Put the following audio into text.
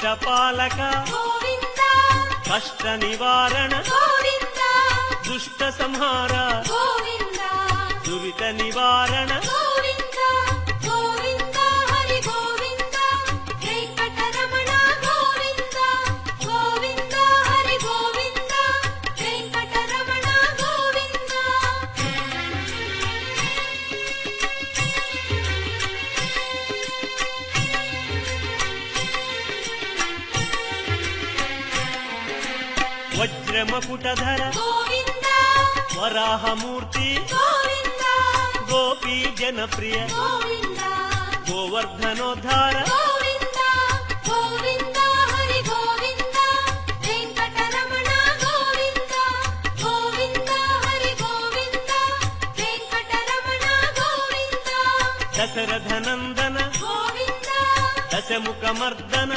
కష్టపాలక గోవింద కష్ట నివారణ గోవింద దుష్ట సంహార గోవింద దురిత నివారణ గోవింద గోవింద హరి గోవింద వెంకటరమణ గోవింద గోవింద హరి గోవింద వెంకటరమణ గోవింద వజ్రమకుటధర గోవింద వరాహమూర్తి గోవింద గోపీ జనప్రియ గోవింద గోవర్ధనోద్ధార గోవింద గోవింద హరి గోవింద వెంకటరమణ గోవింద గోవింద హరి గోవింద వెంకటరమణ గోవింద దశరథనందన గోవింద దశముఖమర్దన